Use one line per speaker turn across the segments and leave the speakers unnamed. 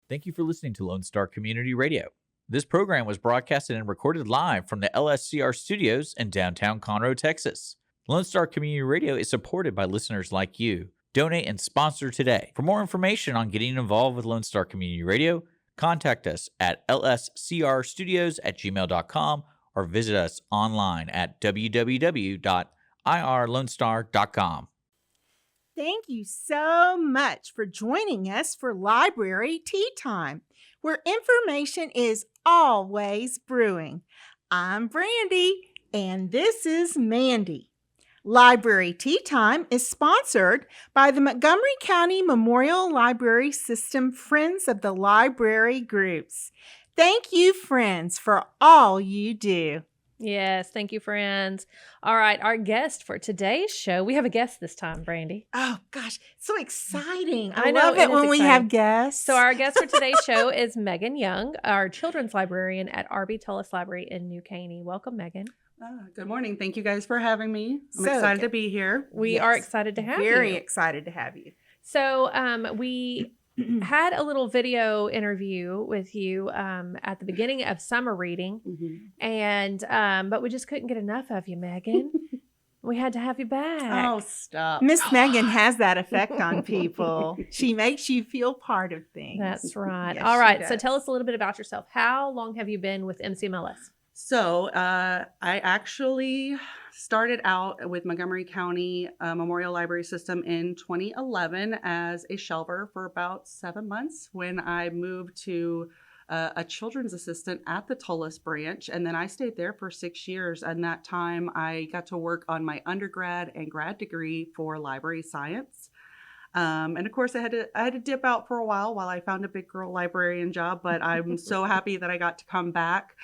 Thank you for listening to Lone Star Community Radio. This program was broadcasted and recorded live from the LSCR studios in downtown Conroe, Texas. Lone Star Community Radio is supported by listeners like you. Donate and sponsor today. For more information on getting involved with Lone Star Community Radio, contact us at lscrstudios@gmail.com or visit us online at www.irlonestar.com.
Thank you so much for joining us for Library Tea Time, where information is always brewing. I'm Brandy, and this is Mandy. Library Tea Time is sponsored by the Montgomery County Memorial Library System Friends of the Library groups. Thank you, friends, for all you do.
Yes, thank you, friends. All right, our guest for today's show. We have a guest this time, Brandy.
Oh, gosh, so exciting.
I
love
know,
it when we have guests.
So our guest for today's show is Megan Young, our children's librarian at R.B. Tullis Library in New Caney. Welcome, Megan.
Good morning. Thank you guys for having me. I'm
So
excited
good.
to be here.
We are excited to have you.
Very excited to have you.
So we had a little video interview with you at the beginning of summer reading, and but we just couldn't get enough of you, Megan. We had to have you back.
Oh, stop.
Miss Megan has that effect on people. She makes you feel part of things.
That's right.
Yes,
All
she
right. So
does.
tell us a little bit about yourself. How long have you been with MCMLS?
So I actually started out with Montgomery County Memorial Library System in 2011 as a shelver for about 7 months when I moved to a children's assistant at the Tullis branch. And then I stayed there for 6 years. And that time I got to work on my undergrad and grad degree for library science. And of course I had to dip out for a while I found a big girl librarian job, but I'm so happy that I got to come back.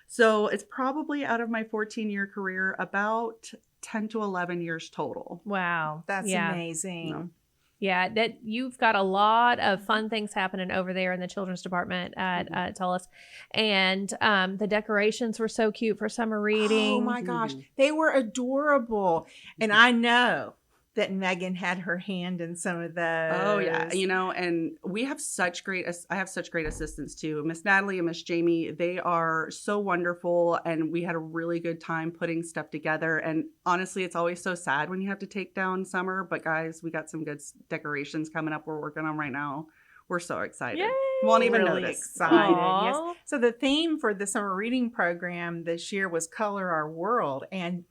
So it's probably out of my 14-year career, about 10 to 11 years total.
Wow.
That's amazing.
No.
Yeah, that you've got a lot of fun things happening over there in the children's department at Tullis. And the decorations were so cute for summer reading.
Oh my gosh, they were adorable. And I know that Megan had her hand in some of those.
Oh yeah, and we have I have such great assistants too. Miss Natalie and Miss Jamie, they are so wonderful, and we had a really good time putting stuff together. And honestly, it's always so sad when you have to take down summer, but guys, we got some good decorations coming up we're working on right now. We're so excited.
Yay!
Won't even
really
notice.
excited.
Aw.
Yes. So the theme for the summer reading program this year was Color Our World. And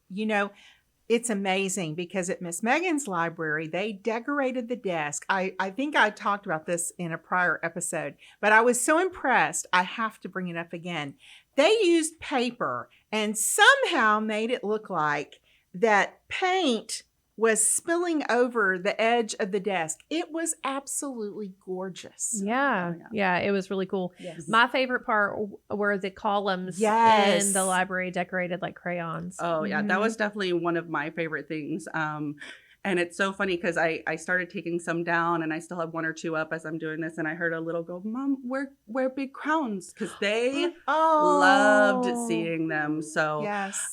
it's amazing because at Miss Megan's library, they decorated the desk. I think I talked about this in a prior episode, but I was so impressed, I have to bring it up again. They used paper and somehow made it look like that paint was spilling over the edge of the desk. It was absolutely gorgeous.
Yeah, it was really cool.
Yes.
My favorite part were the columns
Yes.
in the library decorated like crayons.
Oh yeah, that was definitely one of my favorite things. And it's so funny because I started taking some down and I still have one or two up as I'm doing this. And I heard a little go, "Mom, wear big crowns," because they loved seeing them. So
yes.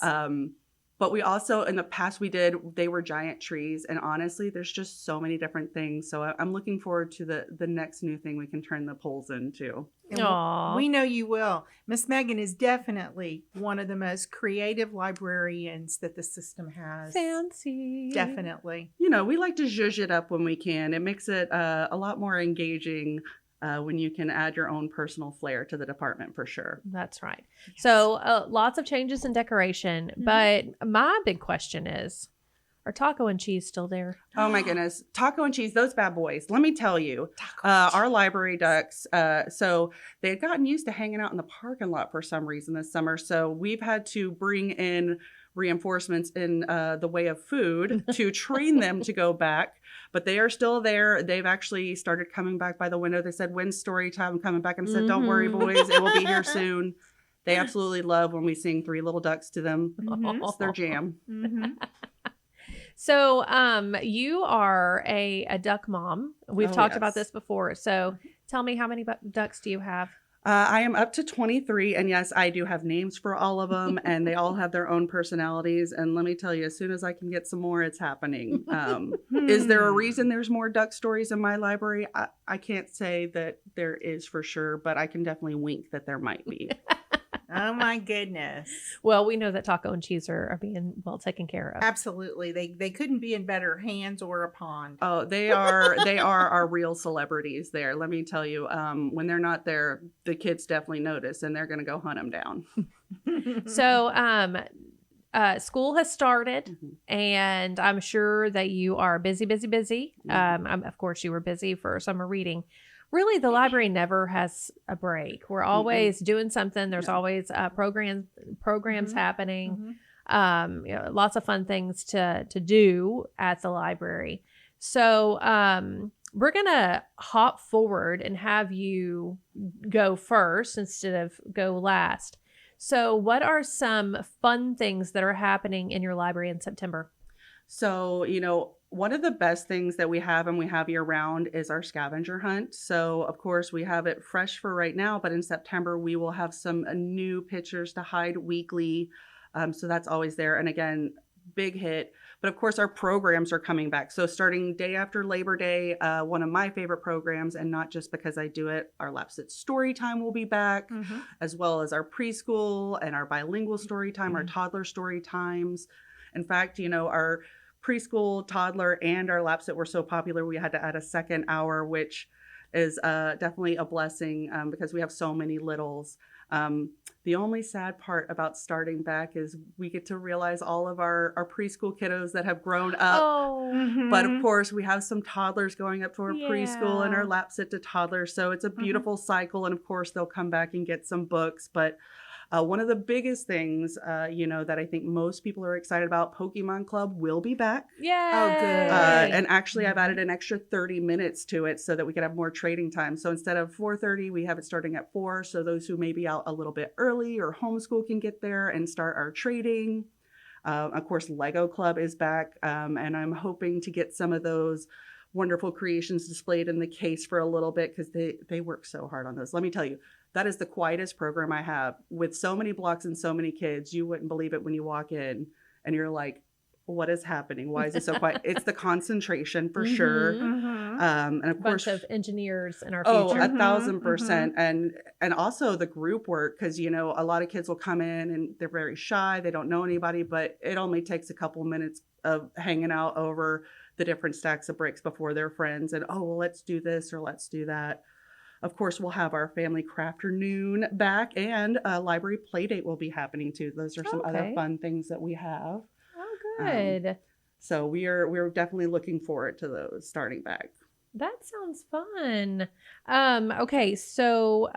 But we also, in the past they were giant trees. And honestly, there's just so many different things. So I'm looking forward to the next new thing we can turn the poles into.
Aw.
We know you will. Miss Megan is definitely one of the most creative librarians that the system has.
Fancy.
Definitely.
We like to zhuzh it up when we can. It makes it a lot more engaging when you can add your own personal flair to the department, for sure.
That's right. So lots of changes in decoration. But my big question is, are taco and cheese still there?
Oh my goodness. Taco and cheese, those bad boys. Let me tell you, our library ducks, so they had gotten used to hanging out in the parking lot for some reason this summer. So we've had to bring in reinforcements in the way of food to train them to go back. But they are still there. They've actually started coming back by the window. They said, "When's story time?" I'm coming back. And I said, "Don't worry, boys. It will be here soon." They absolutely love when we sing Three Little Ducks to them. It's their jam.
So you are a duck mom. We've talked about this before. So tell me, how many ducks do you have?
I am up to 23, and yes, I do have names for all of them, and they all have their own personalities. And let me tell you, as soon as I can get some more, it's happening. Is there a reason there's more duck stories in my library? I can't say that there is for sure, but I can definitely wink that there might be.
Oh my goodness.
Well, we know that Taco and Cheese are being well taken care of.
Absolutely. They couldn't be in better hands or a pond.
Oh, they are our real celebrities there. Let me tell you, when they're not there, the kids definitely notice, and they're going to go hunt them down.
So, school has started, and I'm sure that you are busy. Of course, you were busy for summer reading. Really, the library never has a break. We're always doing something. There's always programs happening. Lots of fun things to do at the library. So we're going to hop forward and have you go first instead of go last. So what are some fun things that are happening in your library in September?
So, one of the best things that we have and we have year round is our scavenger hunt. So, of course, we have it fresh for right now, but in September, we will have some new pictures to hide weekly. So that's always there. And again, big hit. But of course, our programs are coming back. So starting day after Labor Day, one of my favorite programs, and not just because I do it, our Lapsit Story Time will be back, as well as our preschool and our bilingual story time, our toddler story times. In fact, our preschool, toddler, and our Lapsit were so popular, we had to add a second hour, which is definitely a blessing because we have so many littles. The only sad part about starting back is we get to realize all of our preschool kiddos that have grown up. But of course, we have some toddlers going up to our preschool and our Lapsit to toddlers. So it's a beautiful cycle. And of course, they'll come back and get some books. But one of the biggest things, that I think most people are excited about, Pokemon Club will be back.
Yay!
Oh, good.
And actually, I've added an extra 30 minutes to it so that we could have more trading time. So instead of 4:30, we have it starting at 4. So those who may be out a little bit early or homeschool can get there and start our trading. Of course, Lego Club is back, and I'm hoping to get some of those wonderful creations displayed in the case for a little bit because they work so hard on those. Let me tell you. That is the quietest program I have with so many blocks and so many kids. You wouldn't believe it when you walk in and you're like, what is happening? Why is it so quiet? It's the concentration for sure. And of course,
bunch of engineers in our
future.
future.
1,000%. And also the group work, because, a lot of kids will come in and they're very shy. They don't know anybody, but it only takes a couple minutes of hanging out over the different stacks of bricks before they're friends. And, let's do this or let's do that. Of course, we'll have our family crafternoon back, and a library play date will be happening too. Those are some other fun things that we have.
Oh, good.
So we're definitely looking forward to those starting back.
That sounds fun. Okay, so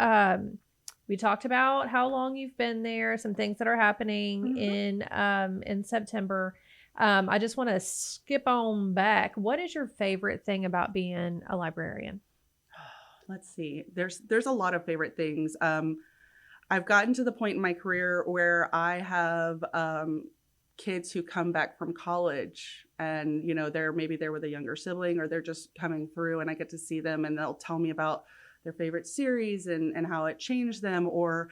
we talked about how long you've been there, some things that are happening in September. I just want to skip on back. What is your favorite thing about being a librarian?
Let's see. There's a lot of favorite things. I've gotten to the point in my career where I have kids who come back from college and, they're maybe there with a younger sibling or they're just coming through, and I get to see them and they'll tell me about their favorite series and how it changed them. Or,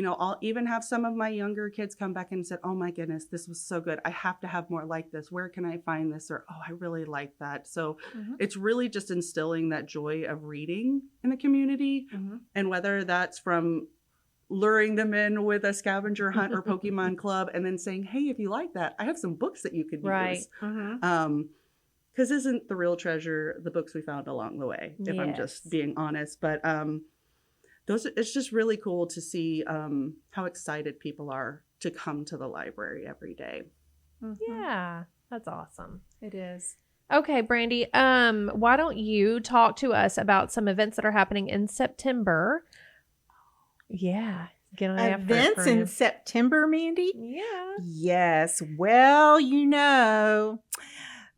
I'll even have some of my younger kids come back and said, oh my goodness, this was so good. I have to have more like this. Where can I find this? Or, oh, I really like that. So it's really just instilling that joy of reading in the community. And whether that's from luring them in with a scavenger hunt or Pokemon Club and then saying, hey, if you like that, I have some books that you could use. Because isn't the real treasure the books we found along the way, if I'm just being honest. But it's just really cool to see how excited people are to come to the library every day.
Yeah, that's awesome.
It is.
Okay, Brandy, why don't you talk to us about some events that are happening in September? Yeah.
Events in September, Mandy?
Yeah.
Yes. Well,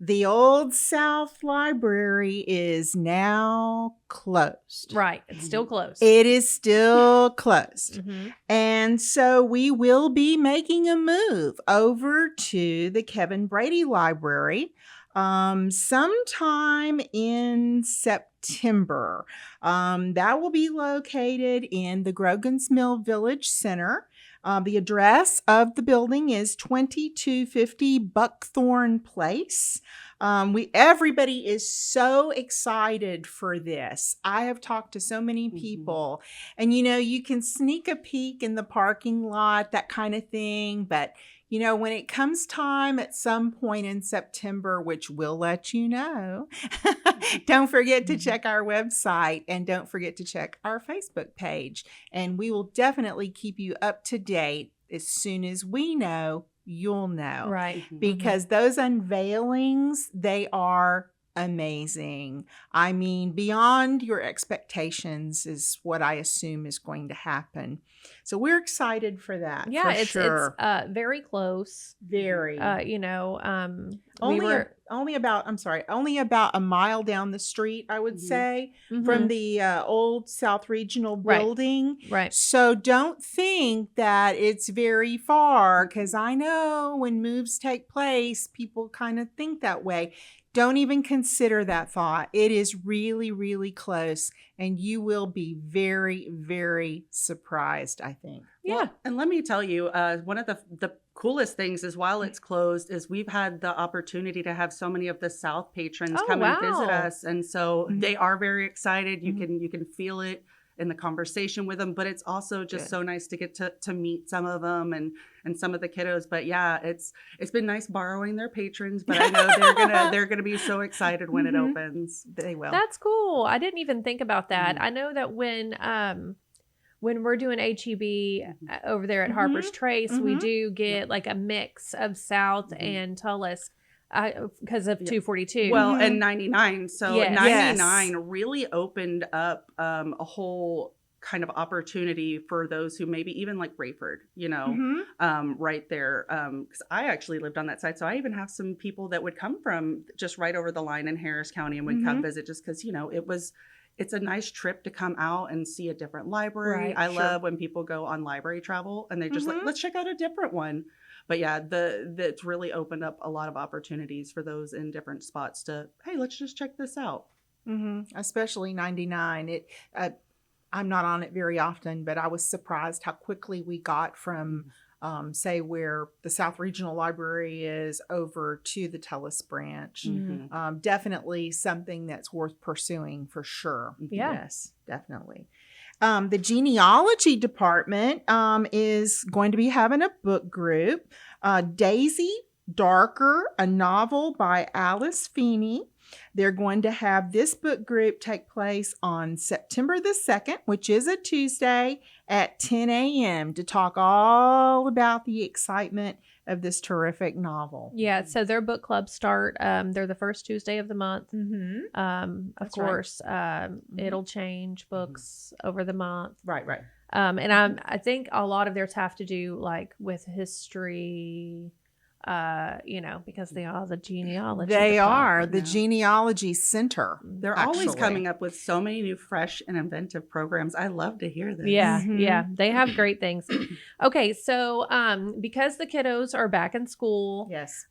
the Old South Library is now closed.
Right. It's still closed.
It is still closed. And so we will be making a move over to the Kevin Brady Library sometime in September. September. That will be located in the Grogan's Mill Village Center. The address of the building is 2250 Buckthorn Place. Everybody is so excited for this. I have talked to so many people, and you can sneak a peek in the parking lot, that kind of thing. But when it comes time at some point in September, which we'll let you know, don't forget to check our website and don't forget to check our Facebook page. And we will definitely keep you up to date. As soon as we know, you'll know.
Right.
Because those unveilings, they are amazing. I mean, beyond your expectations is what I assume is going to happen. So we're excited for that.
Yeah,
for
it's
sure.
very close.
Very.
Only
only about a mile down the street, I would say, from the old South Regional building.
Right.
So don't think that it's very far, because I know when moves take place, people kind of think that way. Don't even consider that thought. It is really, really close, and you will be very, very surprised, I think.
Yeah.
Well, and let me tell you, one of the coolest things is while it's closed is we've had the opportunity to have so many of the South patrons come and visit us. And so they are very excited. You can feel it in the conversation with them, but it's also just so nice to get to meet some of them and some of the kiddos. But yeah, it's been nice borrowing their patrons, but I know they're gonna be so excited when it opens.
They will.
That's cool. I didn't even think about that. I know that when we're doing HEB over there at Harper's Trace, we do get like a mix of South and Tullis because of 242.
Well, and 99. So
Yes.
99 really opened up a whole kind of opportunity for those who maybe even like Rayford, right there. Because I actually lived on that side. So I even have some people that would come from just right over the line in Harris County and would come visit just because, it's a nice trip to come out and see a different library.
Right,
I love when people go on library travel and they're just like, let's check out a different one. But yeah, it's really opened up a lot of opportunities for those in different spots to, hey, let's just check this out.
Especially 99. I'm not on it very often, but I was surprised how quickly we got from, say, where the South Regional Library is over to the Tullis branch. Definitely something that's worth pursuing for sure.
Yeah.
Yes, definitely. The genealogy department is going to be having a book group. Daisy Darker, a novel by Alice Feeney. They're going to have this book group take place on September the 2nd, which is a Tuesday at 10 a.m. to talk all about the excitement of this terrific novel.
Yeah, so their book clubs start. They're the first Tuesday of the month. Of
That's
course, it'll change books over the month.
Right.
And I think a lot of theirs have to do like with history. Because they are the genealogy.
They are the genealogy center.
They're always coming up with so many new, fresh, and inventive programs. I love to hear this.
Yeah, they have great things. Okay, so because the kiddos are back in school,
Yes.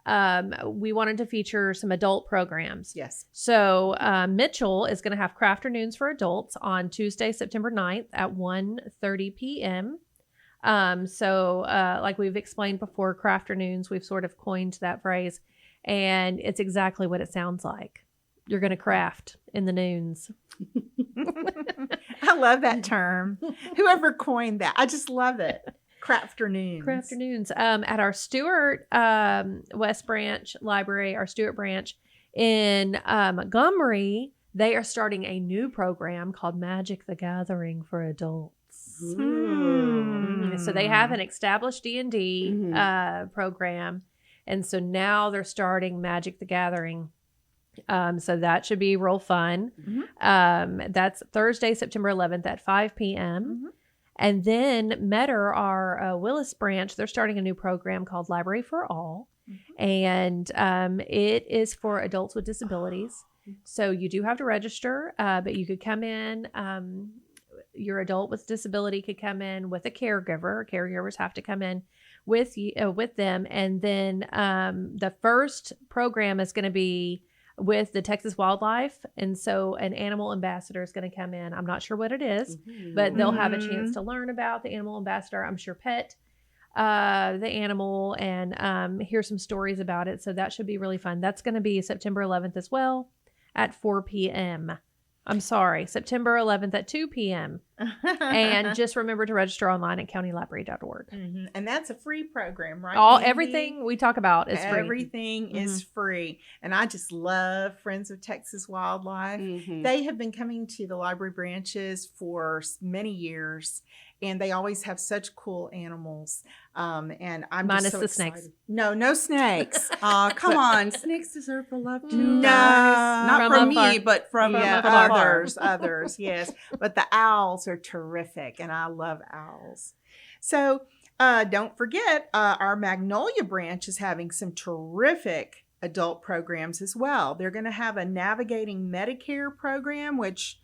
We wanted to feature some adult programs.
Yes.
So Mitchell is going to have Crafternoons for adults on Tuesday, September 9th at 1:30 p.m. Like we've explained before, Crafternoons, we've sort of coined that phrase, and it's exactly what it sounds like. You're going to craft in the noons.
I love that term. Whoever coined that, I just love it. Crafternoons.
Crafternoons. At our Stewart West Branch Library, our Stewart branch in Montgomery, they are starting a new program called Magic the Gathering for adults. So they have an established D&D program, and so now they're starting Magic the Gathering. So that should be real fun. That's Thursday, September 11th at 5 p.m. And then Metter, our Willis branch, they're starting a new program called Library for All, and it is for adults with disabilities. So you do have to register, but you could come in. Your adult with disability could come in with a caregiver. Caregivers have to come in with you, with them. And then the first program is going to be with the Texas Wildlife. And so an animal ambassador is going to come in. I'm not sure what it is, but they'll have a chance to learn about the animal ambassador. I'm sure pet the animal and hear some stories about it. So that should be really fun. That's going to be September 11th as well at 4 p.m. I'm sorry, September 11th at 2 p.m. And just remember to register online at countylibrary.org.
And that's a free program, right?
Everything we talk about is free.
Everything is free. And I just love Friends of Texas Wildlife. They have been coming to the library branches for many years, and they always have such cool animals. And I'm
Minus
just so
the
excited.
snakes.
No snakes.
Come on. Snakes deserve the love too.
No.
Guys. Not from me, but from
others, yes. But the owls are terrific, and I love owls. So don't forget, our Magnolia branch is having some terrific adult programs as well. They're going to have a Navigating Medicare program, which,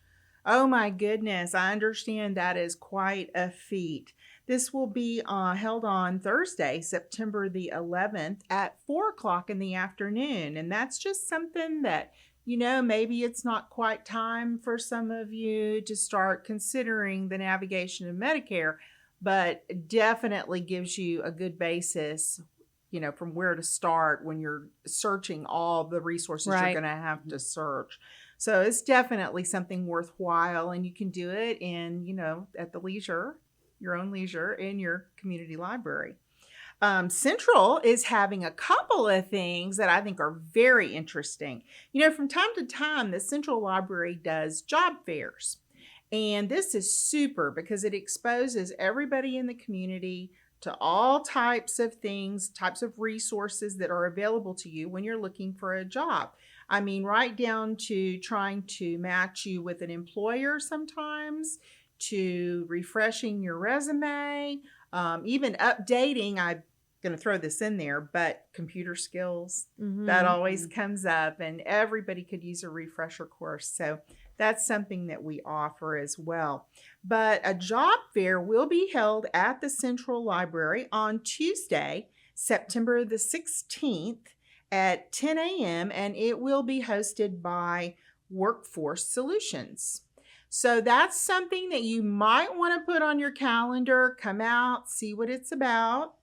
oh my goodness, I understand that is quite a feat. This will be held on Thursday, September the 11th at 4 o'clock in the afternoon. And that's just something that, maybe it's not quite time for some of you to start considering the navigation of Medicare, but definitely gives you a good basis, from where to start when you're searching all the resources you're going to have to search. So it's definitely something worthwhile, and you can do it in, at the leisure, your own leisure in your community library. Central is having a couple of things that I think are very interesting. From time to time, the Central Library does job fairs. And this is super because it exposes everybody in the community to all types of things, types of resources that are available to you when you're looking for a job. I mean, right down to trying to match you with an employer sometimes, to refreshing your resume, even updating. I'm going to throw this in there, but computer skills, that always comes up, and everybody could use a refresher course. So that's something that we offer as well. But a job fair will be held at the Central Library on Tuesday, September the 16th at 10 a.m., and it will be hosted by Workforce Solutions. So that's something that you might want to put on your calendar, come out, see what it's about.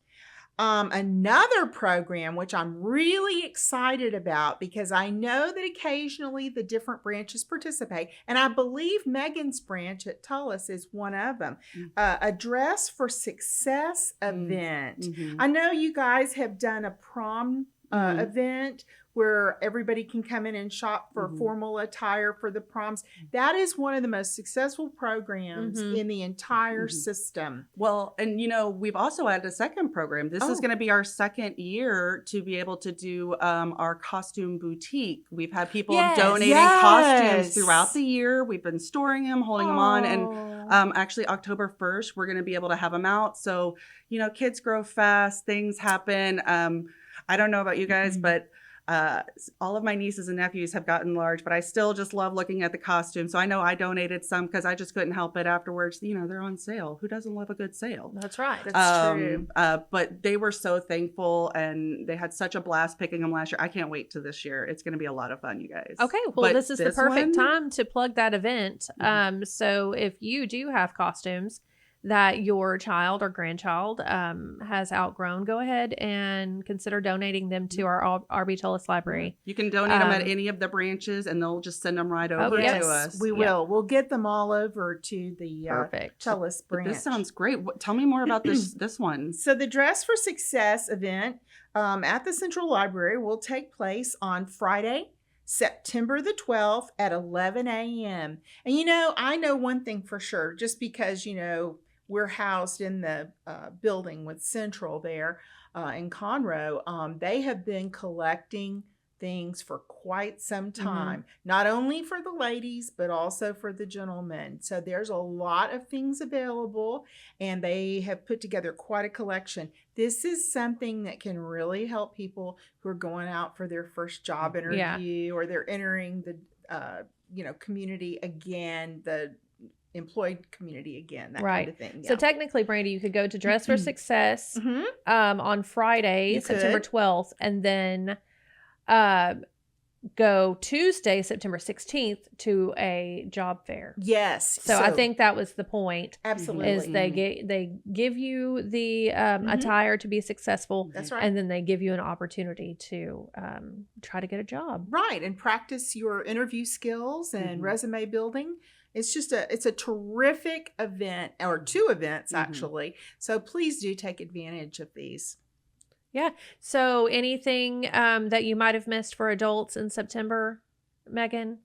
Another program, which I'm really excited about because I know that occasionally the different branches participate, and I believe Megan's branch at Tullis is one of them, a Dress for Success event. I know you guys have done a prom event where everybody can come in and shop for formal attire for the proms. That is one of the most successful programs in the entire system.
Well, and we've also added a second program. This is going to be our second year to be able to do our costume boutique. We've had people donating costumes throughout the year. We've been storing them, holding them on, and actually October 1st, we're going to be able to have them out. So, kids grow fast, things happen. I don't know about you guys, but all of my nieces and nephews have gotten large, but I still just love looking at the costume. So I know I donated some because I just couldn't help it afterwards. They're on sale. Who doesn't love a good sale?
That's right.
That's true.
But they were so thankful, and they had such a blast picking them last year. I can't wait to this year. It's going to be a lot of fun, you guys.
Okay. Well,
But
this is the perfect time to plug that event. So if you do have costumes that your child or grandchild has outgrown, go ahead and consider donating them to our RB Tullis Library.
You can donate them at any of the branches, and they'll just send them right over to us.
We will. We'll get them all over to the Tullis branch.
This sounds great. Tell me more about this one.
So the Dress for Success event at the Central Library will take place on Friday, September the 12th at 11 a.m. And I know one thing for sure, just because, we're housed in the building with Central there in Conroe. They have been collecting things for quite some time, not only for the ladies, but also for the gentlemen. So there's a lot of things available, and they have put together quite a collection. This is something that can really help people who are going out for their first job interview, or they're entering the community again, the employed community again, that kind of thing. Yeah.
So technically, Brandy, you could go to Dress for Success on Friday, September 12th, and then go Tuesday, September 16th to a job fair.
Yes.
So I think that was the point.
absolutely
Is they give you the attire to be successful.
That's right.
And then they give you an opportunity to try to get a job.
Right. And practice your interview skills and resume building. It's just it's a terrific event, or two events actually. So please do take advantage of these.
Yeah. So anything that you might have missed for adults in September, Megan?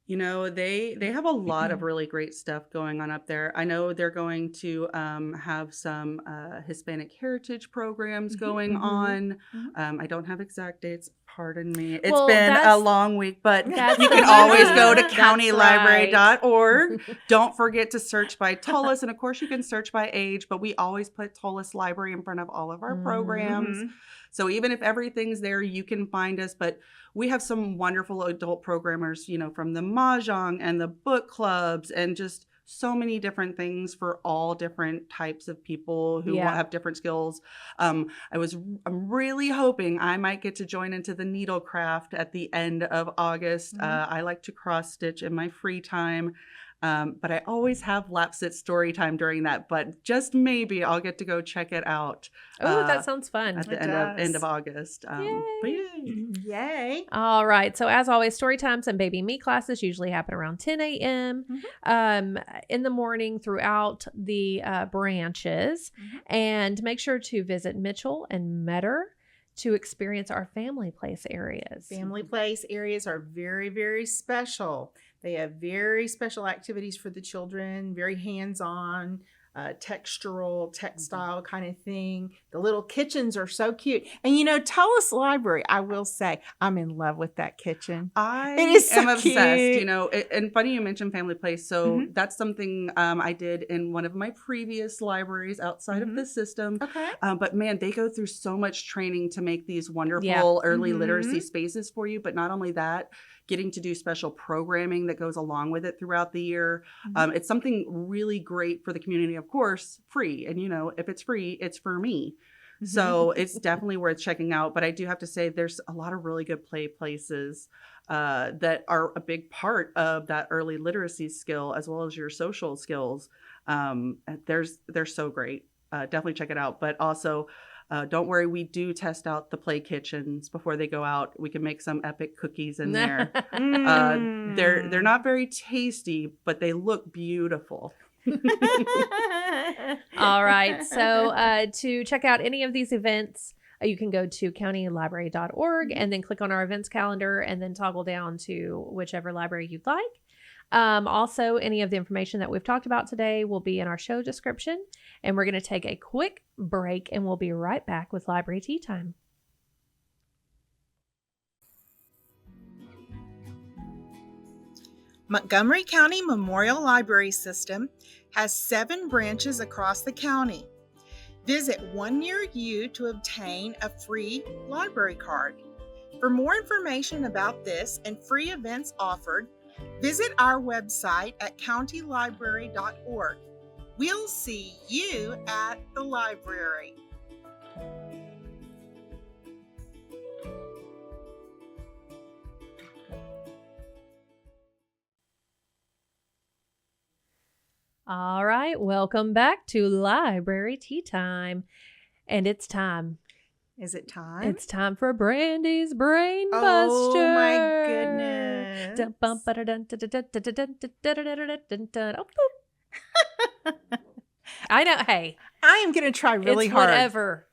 You know, they have a lot of really great stuff going on up there. I know they're going to have some Hispanic heritage programs going on. I don't have exact dates. Pardon me. It's been a long week, but you can always go to countylibrary.org. Don't forget to search by Tullis. And of course, you can search by age, but we always put Tullis Library in front of all of our programs. So even if everything's there, you can find us. But we have some wonderful adult programmers, you know, from the Mahjong and the book clubs and just so many different things for all different types of people who have different skills. I'm really hoping I might get to join into the needlecraft at the end of August. I like to cross stitch in my free time. But I always have lap-sit story time during that. But just maybe I'll get to go check it out.
Oh, that sounds fun.
At the end of August.
Yay.
All right. So as always, story times and baby me classes usually happen around 10 a.m. In the morning throughout the branches. And make sure to visit Mitchell and Metter to experience our family place areas.
Family place areas are very, very special. They have very special activities for the children, very hands-on, textural, textile kind of thing. The little kitchens are so cute. And you know, Tullis Library, I will say, I'm in love with that kitchen. It is so
obsessed,
cute.
you know, and funny you mentioned family place. So that's something I did in one of my previous libraries outside of the system.
Okay.
But man, they go through so much training to make these wonderful early literacy spaces for you. But not only that, getting to do special programming that goes along with it throughout the year. It's something really great for the community, of course, free. And, you know, if it's free, it's for me. So it's definitely worth checking out. But I do have to say there's a lot of really good play places that are a big part of that early literacy skill as well as your social skills. They're so great. Definitely check it out. But also, don't worry, we do test out the play kitchens before they go out. We can make some epic cookies in there. They're not very tasty, but they look beautiful.
All right. So to check out any of these events, you can go to countylibrary.org and then click on our events calendar and then toggle down to whichever library you'd like. Also, any of the information that we've talked about today will be in our show description. And we're going to take a quick break and we'll be right back with Library Tea Time.
Montgomery County Memorial Library System has 7 branches across the county. Visit one near you to obtain a free library card. For more information about this and free events offered, visit our website at countylibrary.org. We'll see you at the library.
All right. Welcome back to Library Tea Time. And it's time.
Is it time?
It's time for Brandy's Brain Buster.
Oh my goodness.
I know. Hey,
I am going to try really
it's
hard.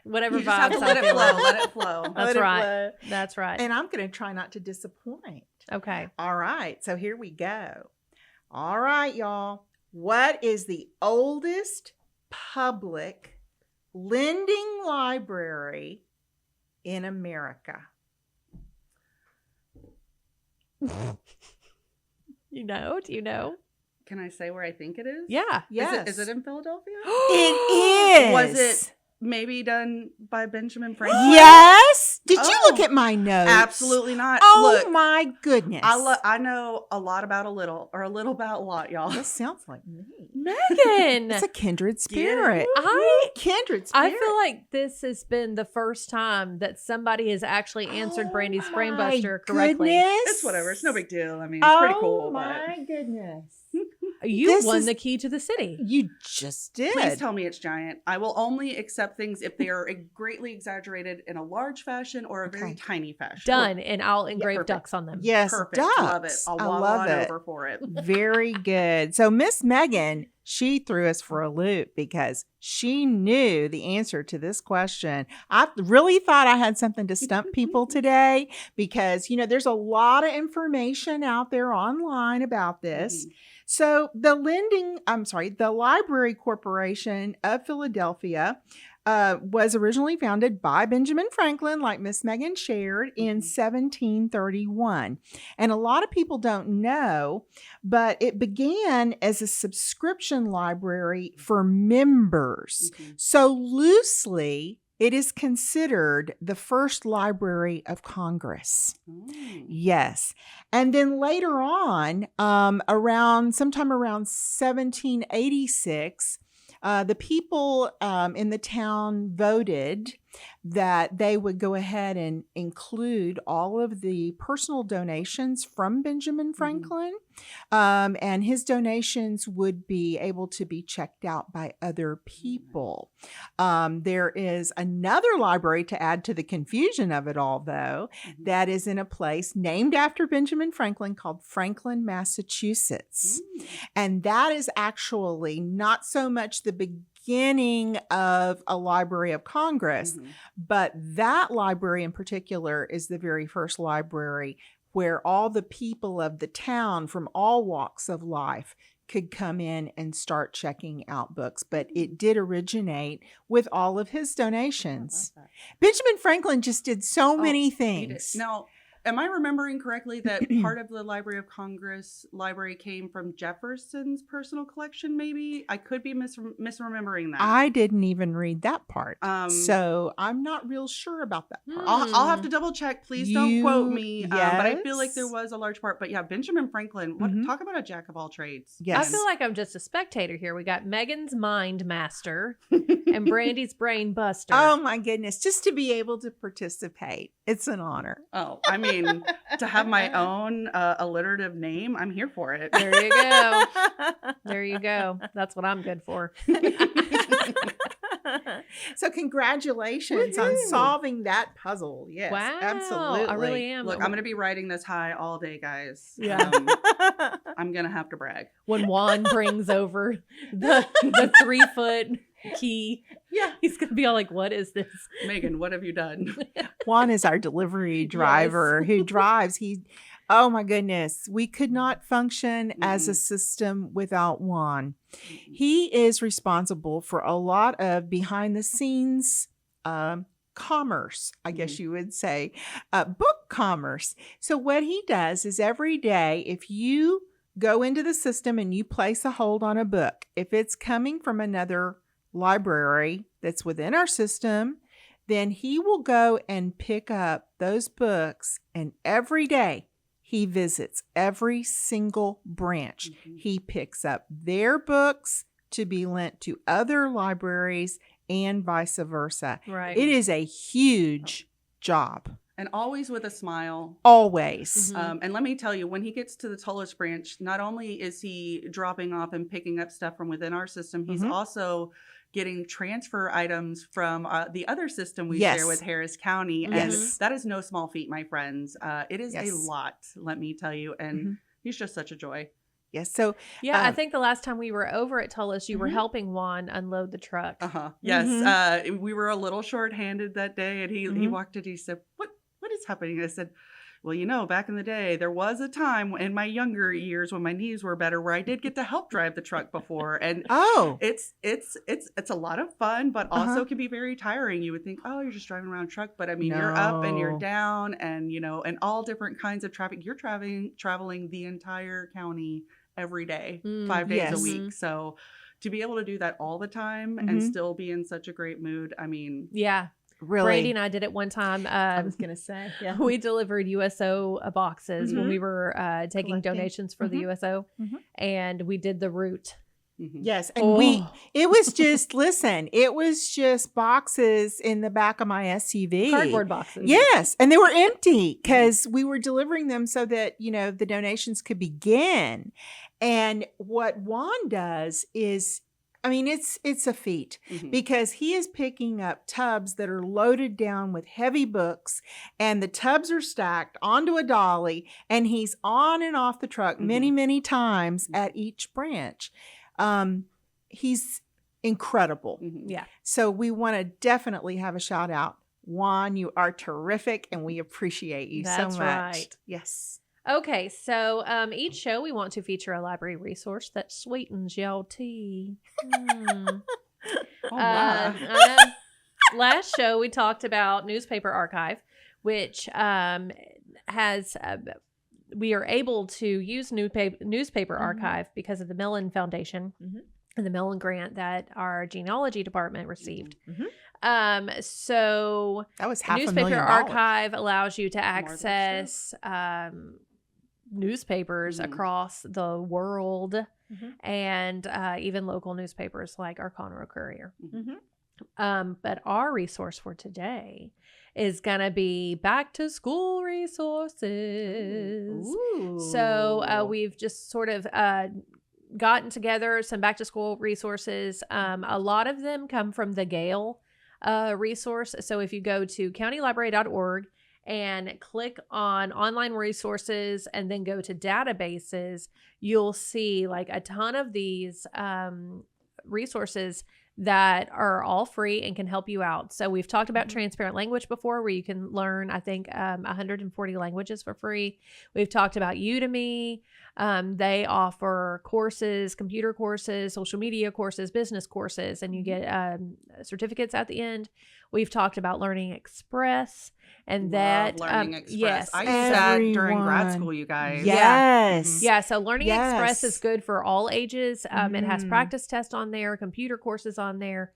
Whatever
You just have
vibes
to let
I'm
it flow.
feeling.
Let it flow.
That's
Let it
right.
flow.
That's right.
And I'm going to try not to disappoint.
Okay.
All right. So here we go. All right, y'all. What is the oldest public lending library in America?
You know? Do you know?
Can I say where I think it is?
Yeah.
Yes.
Is it in Philadelphia?
It is.
Was it maybe done by Benjamin Franklin.
Yes. Did you
Oh,
look at my notes?
Absolutely not.
Oh
Look,
my goodness.
I know a lot about a little, or a little about a lot, y'all.
This sounds like me.
Megan,
It's a kindred
Get
spirit.
I
Kindred
I
spirit.
feel like this has been the first time that somebody has actually answered Brandy's
my
Brainbuster correctly.
goodness.
It's whatever. It's no big deal. I mean, it's pretty cool.
Oh my goodness.
You
This
won
is-
the key to the city.
You just did.
But please tell me it's giant. I will only accept things if they are greatly exaggerated in a large fashion or a very
Okay.
tiny fashion.
Done, and I'll engrave
perfect.
ducks on them.
Yes,
Perfect.
ducks.
Love it. I'll
I
waddle
love
on
it.
over for it.
Very good. So Miss Megan, she threw us for a loop because she knew the answer to this question. I really thought I had something to stump people today because, there's a lot of information out there online about this.
Mhm.
So the Library Corporation of Philadelphia was originally founded by Benjamin Franklin, like Miss Megan shared, in 1731. And a lot of people don't know, but it began as a subscription library for members.
Mhm.
So loosely, it is considered the first Library of Congress.
Oh.
Yes. And then later on, sometime around 1786, the people in the town voted that they would go ahead and include all of the personal donations from Benjamin Franklin, and his donations would be able to be checked out by other people. There is another library to add to the confusion of it all, though,
Mhm.
that is in a place named after Benjamin Franklin called Franklin, Massachusetts.
Mm.
And that is actually not so much the beginning of a Library of Congress,
Mhm.
but that library in particular is the very first library where all the people of the town from all walks of life could come in and start checking out books. But it did originate with all of his donations.
I love that.
Benjamin Franklin just did so many
He did.
things.
Now, am I remembering correctly that part of the Library of Congress library came from Jefferson's personal collection, maybe? I could be misremembering that.
I didn't even read that part.
Um,
So I'm not real sure about that part.
I'll have to double check. Please don't quote
You-
me. But I feel like there
yes.
was a large part. But yeah, Benjamin Franklin,
Mhm.
talk about a jack of all trades.
Yes.
I feel like I'm just a spectator here. We got Megan's Mind Master and Brandy's Brain Buster.
Oh my goodness. Just to be able to participate. It's an honor.
Oh, I mean, to have my own alliterative name, I'm here for it.
There you go. There you go. That's what I'm good for.
So congratulations on
Woohoo.
solving that puzzle. Yes,
Wow.
absolutely.
I really am.
Look, I'm going to be riding this high all day, guys.
Yeah.
I'm going to have to brag.
When Juan brings over the 3-foot key,
Yeah.
he's going to be all like, what is this?
Megan, what have you done?
Juan is our delivery driver who drives. Oh my goodness. We could not function as a system without Juan. He is responsible for a lot of behind the scenes commerce, I guess you would say, book commerce. So what he does is every day, if you go into the system and you place a hold on a book, if it's coming from another library that's within our system, then he will go and pick up those books, and every day he visits every single branch.
Mhm.
He picks up their books to be lent to other libraries and vice versa.
Right.
It is a huge job.
And always with a smile.
Always.
Mhm.
And let me tell you, when he gets to the Tullis branch, not only is he dropping off and picking up stuff from within our system, he's
Mhm.
also getting transfer items from the other system we
Yes.
share with Harris County. And
Yes.
that is no small feat, my friends. It is
Yes.
a lot, let me tell you. And
Mhm.
he's just such a joy.
Yes. So
Yeah, I
Um,
think the last time we were over at Tullis, you were
Mhm.
helping Juan unload the truck.
Uh-huh. Yes.
Mhm.
We were a little shorthanded that day, and he
Mhm.
walked in, he said, what is happening? I said, well, back in the day, there was a time in my younger years when my knees were better where I did get to help drive the truck before. And
oh,
it's a lot of fun, but also
Uh-huh.
can be very tiring. You would think, oh, you're just driving around a truck, but I mean, you're up and you're
No.
down, and and all different kinds of traffic. You're traveling the entire county every day,
Mm,
5 days
yes.
a week. So to be able to do that all the time and still be in such a great mood. I mean,
Yeah.
Really?
Brady and I did it one time.
I was going to say, yeah.
We delivered USO boxes when we were taking
Collecting.
donations for the USO, and we did the route.
Yes. And it was just, listen, it was just boxes in the back of my SUV.
Cardboard boxes.
Yes. And they were empty because we were delivering them so that, the donations could begin. And what Juan does is, it's a feat because he is picking up tubs that are loaded down with heavy books, and the tubs are stacked onto a dolly, and he's on and off the truck many, many times at each branch. He's incredible.
Yeah.
So we want to definitely have a shout out. Juan, you are terrific, and we appreciate you
That's
so much.
right.
Yes.
Okay, so each show we want to feature a library resource that sweetens your tea. Last show we talked about Newspaper Archive, which has we are able to use Newspaper Archive because of the Mellon Foundation and the Mellon grant that our genealogy department received. So
that was $500,000.
Newspaper Archive allows you to access newspapers across the world and even local newspapers like our Conroe Courier. But our resource for today is going to be back to school resources.
Ooh.
So we've just sort of gotten together some back to school resources. A lot of them come from the Gale resource. So if you go to countylibrary.org and click on online resources and then go to databases, you'll see like a ton of these resources that are all free and can help you out. So we've talked about transparent language before, where you can learn, I think, 140 languages for free. We've talked about Udemy. They offer courses, computer courses, social media courses, business courses, and you get certificates at the end. We've talked about Learning Express, and
Love Learning Express.
Yes,
I used that during grad school, you guys.
Yes.
Yeah, so Learning Express is
Yes.
good for all ages. It has practice tests on there, computer courses on there.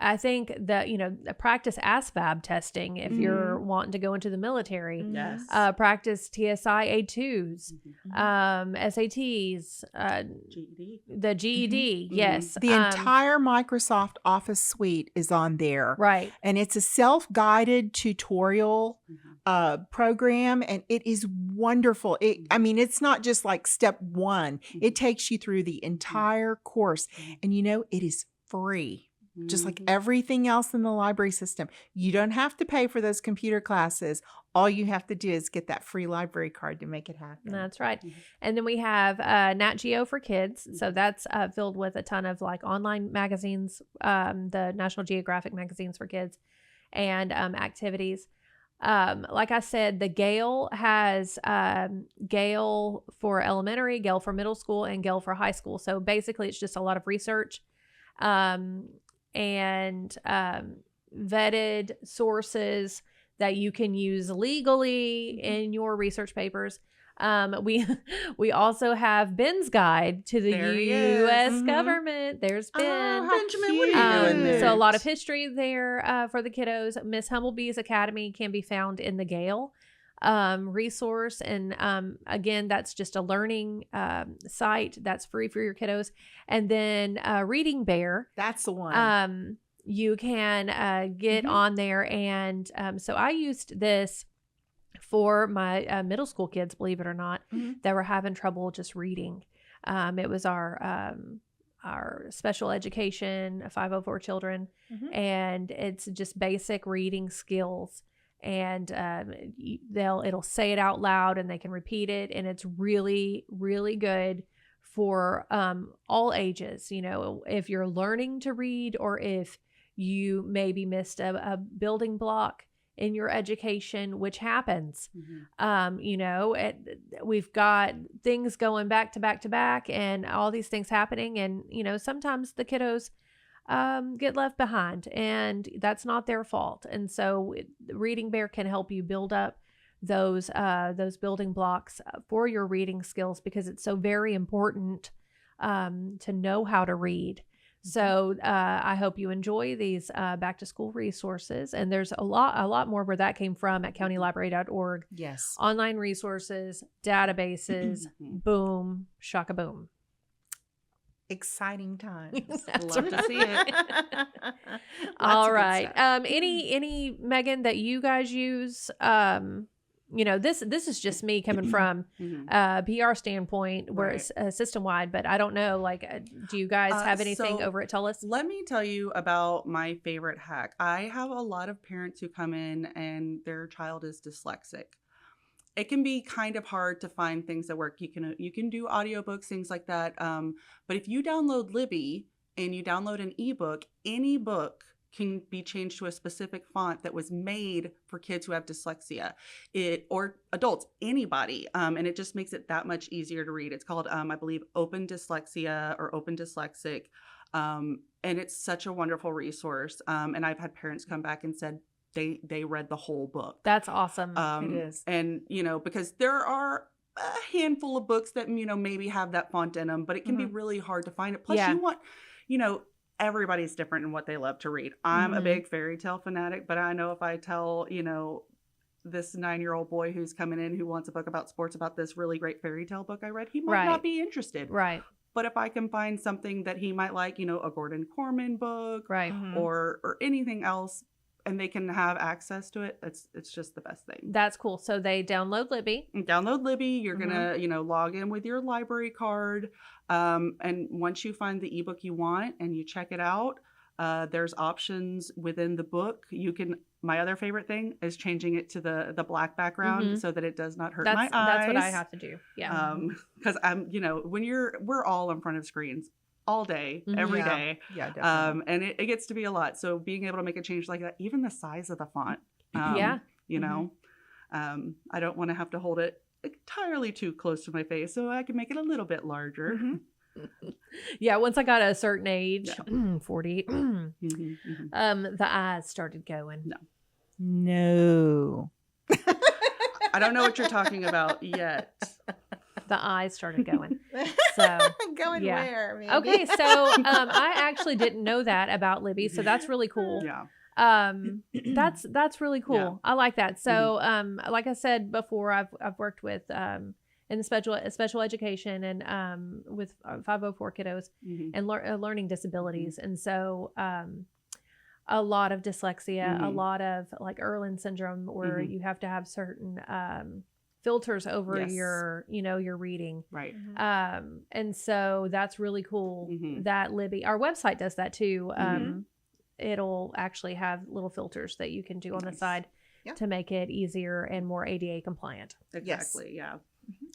I think that, the practice ASVAB testing if you're wanting to go into the military.
Yes.
Practice TSI A2s, SATs,
GED.
the GED. Yes.
The entire Microsoft Office suite is on there.
Right.
And it's a self-guided tutorial program, and it is wonderful. It's not just like step one. It takes you through the entire course, and it is free. Just like everything else in the library system. You don't have to pay for those computer classes. All you have to do is get that free library card to make it happen.
That's right. And then we have Nat Geo for Kids. So that's filled with a ton of like online magazines, the National Geographic magazines for kids, and activities. Like I said, the Gale has Gale for elementary, Gale for middle school, and Gale for high school. So basically it's just a lot of research and vetted sources that you can use legally in your research papers. We also have Ben's guide to the
There he is.
U.S. government. There's Ben.
Benjamin, what are you doing there?
So a lot of history there for the kiddos. Miss Humblebee's Academy can be found in the Gale resource. And again, that's just a learning site that's free for your kiddos. And then Reading Bear.
That's the one.
You can get on there. And so I used this for my middle school kids, believe it or not, that were having trouble just reading. It was our special education, 504 children, and it's just basic reading skills. And it'll say it out loud, and they can repeat it, and it's really, really good for all ages. If you're learning to read, or if you maybe missed a building block in your education, which happens. We've got things going back to back to back, and all these things happening, and sometimes the kiddos get left behind, and that's not their fault. And so Reading Bear can help you build up those building blocks for your reading skills, because it's so very important to know how to read. So I hope you enjoy these back to school resources. And there's a lot more where that came from at countylibrary.org.
Yes.
Online resources, databases, boom, shaka boom.
Exciting times.
Love to see it.
All right. Any Megan that you guys use? This is just me coming from PR standpoint where it's system wide, but I don't know, like, do you guys have anything
so
over at TELUS?
Let me tell you about my favorite hack. I have a lot of parents who come in and their child is dyslexic. It can be kind of hard to find things that work. You can do audiobooks, things like that. But if you download Libby and you download an ebook, any book can be changed to a specific font that was made for kids who have dyslexia, or adults, anybody, and it just makes it that much easier to read. It's called, I believe, Open Dyslexia or Open Dyslexic, and it's such a wonderful resource. And I've had parents come back and said they read the whole book.
That's awesome.
It is.
And because there are a handful of books that maybe have that font in them, but it can be really hard to find it. Plus, you want everybody's different in what they love to read. I'm a big fairy tale fanatic, but I know if I tell, this 9-year-old boy who's coming in who wants a book about sports about this really great fairy tale book I read, he might not be interested.
Right.
But if I can find something that he might like, a Gordon Corman book or anything else, and they can have access to it, it's just the best thing.
That's cool. So they download Libby.
Download Libby. You're gonna, log in with your library card. And once you find the ebook you want and you check it out, there's options within the book. My other favorite thing is changing it to the black background so that it does not hurt my eyes.
That's what I have to do. Yeah.
Because we're all in front of screens all day, every day.
Yeah, definitely.
And it gets to be a lot. So being able to make a change like that, even the size of the font, I don't want to have to hold it entirely too close to my face, so I can make it a little bit larger.
Yeah, once I got a certain age, 40, the eyes started going.
No.
I don't know what you're talking about yet.
The eyes started going. So
going where? Maybe?
Okay, so I actually didn't know that about Libby, so that's really cool.
Yeah.
That's really cool.
Yeah.
I like that. So like I said before, I've worked with in the special education and with 504 kiddos and learning disabilities, and so a lot of dyslexia, a lot of like Erlin syndrome, where you have to have certain filters over your reading.
Right.
And so that's really cool that Libby, our website does that too. It'll actually have little filters that you can do on the side to make it easier and more ADA compliant.
Exactly. Yeah.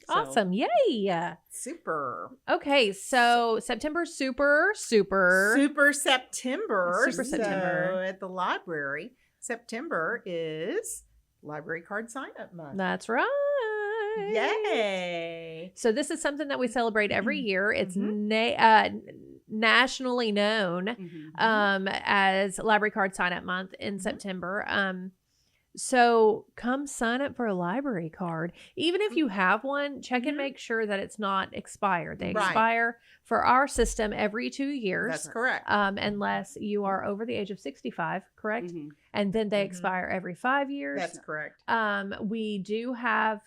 Awesome. Yay.
Super.
Okay. So September, super September.
Super September.
September.
So at the library, September is Library Card Sign Up Month.
That's right.
Yay.
So this is something that we celebrate every year. It's nationally known as Library Card Sign Up Month in September. So come sign up for a library card. Even if you have one, check and make sure that it's not expired. They expire for our system every 2 years.
That's correct.
Unless you are over the age of 65, correct? And then they expire every 5 years.
That's correct.
We do have,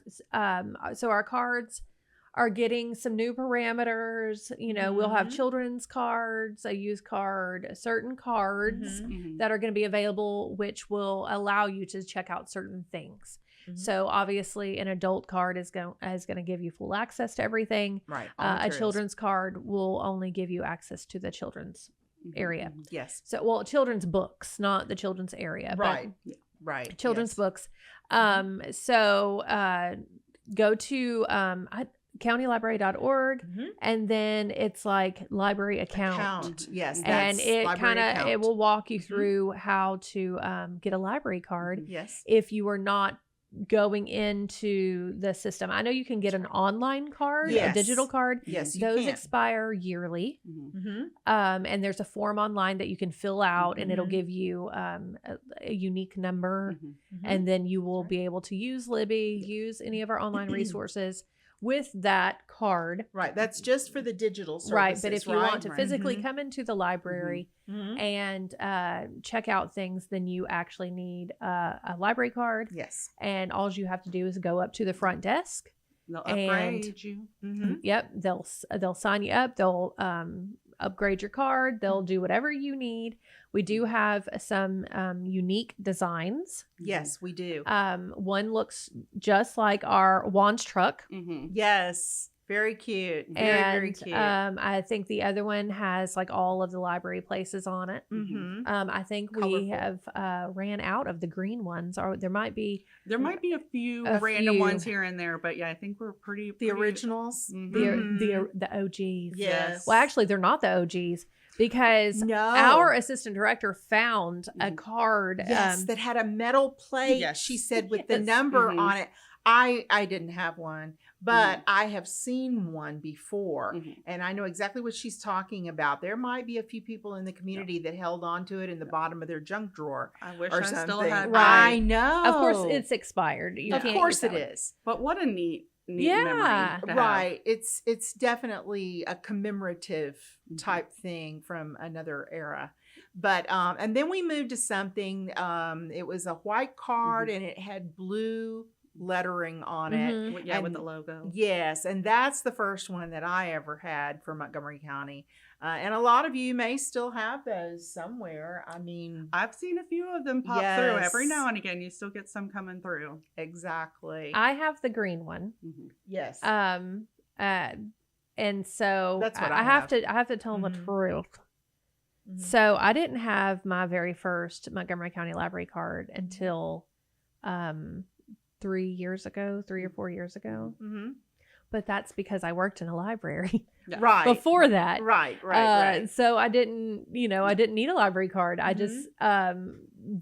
so our cards are getting some new parameters. We'll have children's cards, a youth card, certain cards that are going to be available, which will allow you to check out certain things. So obviously an adult card is going to give you full access to everything.
Right.
A children's card will only give you access to the children's area.
Yes.
So, children's books, not the children's area.
Right.
But
right.
Children's books. So go to countylibrary.org and then it's like library account.
Yes.
And it will walk you through how to get a library card.
Yes.
If you are not going into the system. I know you can get an online card, a digital card.
Yes, you
those
can.
expire yearly. And there's a form online that you can fill out and it'll give you a unique number. And then you will be able to use Libby, use any of our online resources with that card.
Right. That's just for the digital services.
Right. But if you want to
right?
physically
Mhm.
come into the library
Mhm.
and check out things, then you actually need a library card.
Yes.
And all you have to do is go up to the front desk.
They'll
And-
upgrade you.
Mhm.
Yep. They'll sign you up. They'll upgrade your card. They'll do whatever you need. We do have some unique designs.
Yes, we do.
One looks just like our Juan's truck.
Mm-hmm.
Yes. Very cute. Very
And
cute.
I think the other one has like all of the library places on it.
Mhm.
I think we
Colorful.
have ran out of the green ones, or there might be
There might be a few
A
random
few.
ones here and there, but yeah, I think we're pretty.
The originals.
Mhm.
the OGs.
Yes.
Well, actually, they're not the OGs because
No.
our assistant director found a
Mhm.
card.
Yes, that had a metal plate.
Yes.
She said with the
Yes.
number
Mhm.
on it. I didn't have one, but I have seen one before,
Mhm.
and I know exactly what she's talking about. There might be a few people in the community that held on to it in the bottom of their junk drawer
I wish
or
I
something.
still had
I
mine.
know.
Of course, it's expired. You
of
can't
course
use
it
that one.
is.
But what a neat
Yeah.
memory. to have.
Right. It's definitely a commemorative
Mhm.
type thing from another era. But and then we moved to something it was a white card and it had blue lettering on it.
Mhm.
Yeah, with
And-
the logo.
Yes, and that's the first one that I ever had for Montgomery County. And a lot of you may still have those somewhere. I mean,
I've seen a few of them pop through every
Yes.
now and again. You still get some coming through.
exactly.
I have the green one.
Mhm.
Yes.
And so
That's what
I
I
have
have.
to I have to tell them the
Mhm.
truth.
Mhm.
So I didn't have my very first Montgomery County Library card until 3 years ago, 3 or 4 years ago.
Mhm.
But that's because I worked in a library
Yeah.
Right.
before that.
Right. Right.
So I didn't need a library card. I
Mhm.
just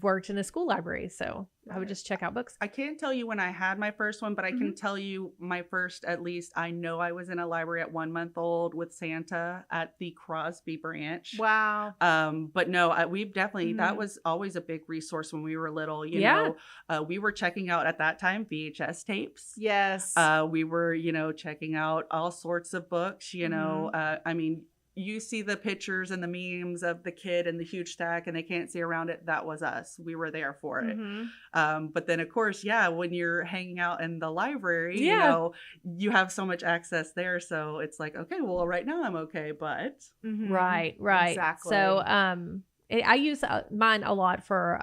worked in a school library. So I would
Right.
just check out books.
I can't tell you when I had my first one, but I can tell you my first, at least I know I was in a library at 1 month old with Santa at the Crosby branch.
Wow.
But no, we've definitely, that
Mhm.
was always a big resource when we were little, you
Yeah.
know, we were checking out at that time VHS tapes.
Yes.
We were, checking out all sorts of books, I mean, you see the pictures and the memes of the kid and the huge stack and they can't see around it. That was us. We were there for it.
Mhm.
But then of course, yeah, when you're hanging out in the library,
Yeah.
you have so much access there. So it's like, okay, well, right now I'm okay, but
Mhm.
Right.
Exactly.
So I use mine a lot for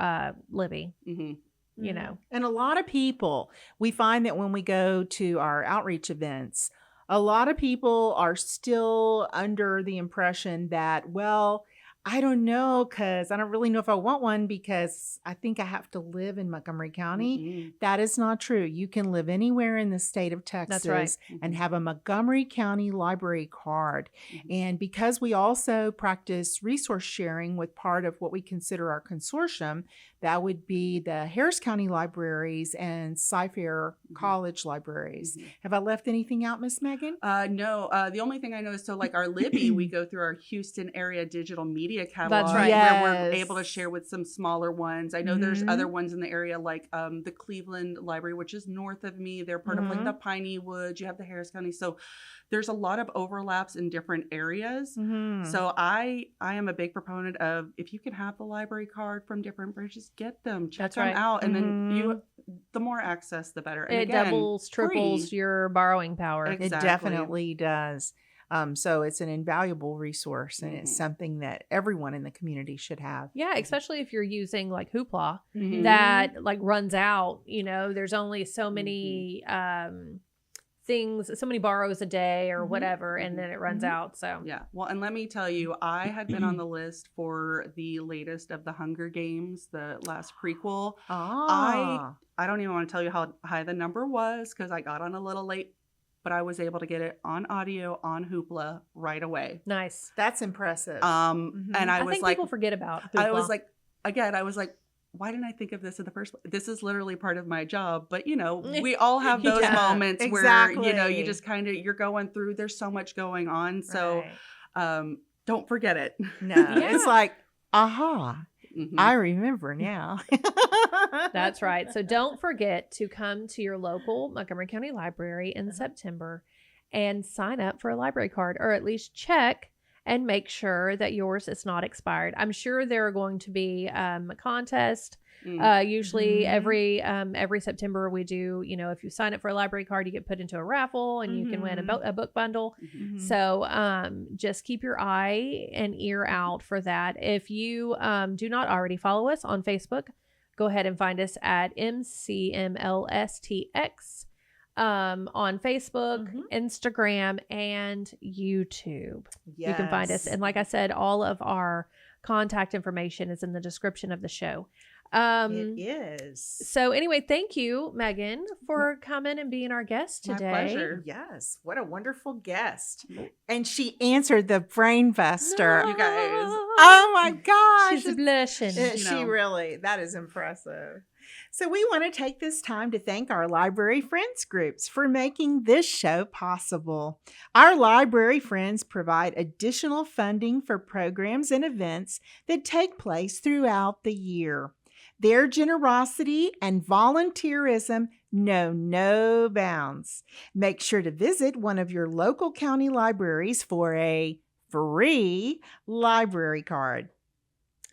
Libby.
mhm.
You know.
And a lot of people, we find that when we go to our outreach events, a lot of people are still under the impression that, well, I don't know, because I don't really know if I want one because I think I have to live in Montgomery County.
Mhm.
That is not true. You can live anywhere in the state of Texas
That's right.
and have a Montgomery County Library card.
Mhm.
And because we also practice resource sharing with part of what we consider our consortium, that would be the Harris County Libraries and Cy-Fair College Libraries.
Mhm.
Have I left anything out, Miss Megan?
No, the only thing I know is, so like our Libby, we go through our Houston area digital media catalog
right.
where we're
Yes.
able to share with some smaller ones. I know there's
Mhm.
other ones in the area like the Cleveland Library, which is north of me. They're part of like
Mhm.
the Piney Woods. You have the Harris County. So there's a lot of overlaps in different areas.
Mhm.
So I am a big proponent of, if you can have the library card from different branches, get them, check
That's
them
right.
out, and then
Mhm.
the more access, the better. And
It
again,
doubles, triples
free.
your borrowing power.
Ex-
It
Exactly.
definitely does. So it's an invaluable resource, and it's
Mhm.
something that everyone in the community should have.
Yeah, especially if you're using like Hoopla
Mhm.
that like runs out. There's only so many things, so many borrows a day or
Mhm.
whatever, and then it runs
Mhm.
out. So
Yeah. Well, and let me tell you, I had been on the list for the latest of the Hunger Games, the last prequel.
Ah.
I don't even want to tell you how high the number was because I got on a little late, but I was able to get it on audio on Hoopla right away.
nice.
That's impressive.
And
Mhm.
I
I
was
think
like,
people forget about
I was
Hoopla.
like, again, I was like, why didn't I think of this in the first place? This is literally part of my job. But, we all have those
Yeah,
moments where,
exactly.
you just kind of, you're going through, there's so much going on. So
Right.
don't forget it.
no,
Yeah.
it's like, aha.
Mhm.
I remember now.
That's right. So don't forget to come to your local Montgomery County Library in September and sign up for a library card, or at least check and make sure that yours is not expired. I'm sure there are going to be a contest. Usually every September we do, if you sign up for a library card, you get put into a raffle and you can win a book bundle.
Mhm.
So just keep your eye and ear out for that. If you do not already follow us on Facebook, go ahead and find us at MCMLSTX on Facebook, Instagram, and YouTube. You can find us. And like I said, all of our contact information is in the description of the show.
It is.
So anyway, thank you, Megan, for coming and being our guest today.
My pleasure.
Yes, what a wonderful guest. And she answered the brain buster.
No.
You guys.
Oh my gosh.
She's blushing.
She really, that is impressive. So we want to take this time to thank our Library Friends groups for making this show possible. Our Library Friends provide additional funding for programs and events that take place throughout the year. Their generosity and volunteerism know no bounds. Make sure to visit one of your local county libraries for a free library card.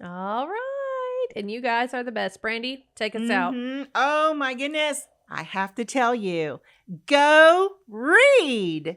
All right. And you guys are the best. Brandy, take us out.
Oh my goodness. I have to tell you, go read.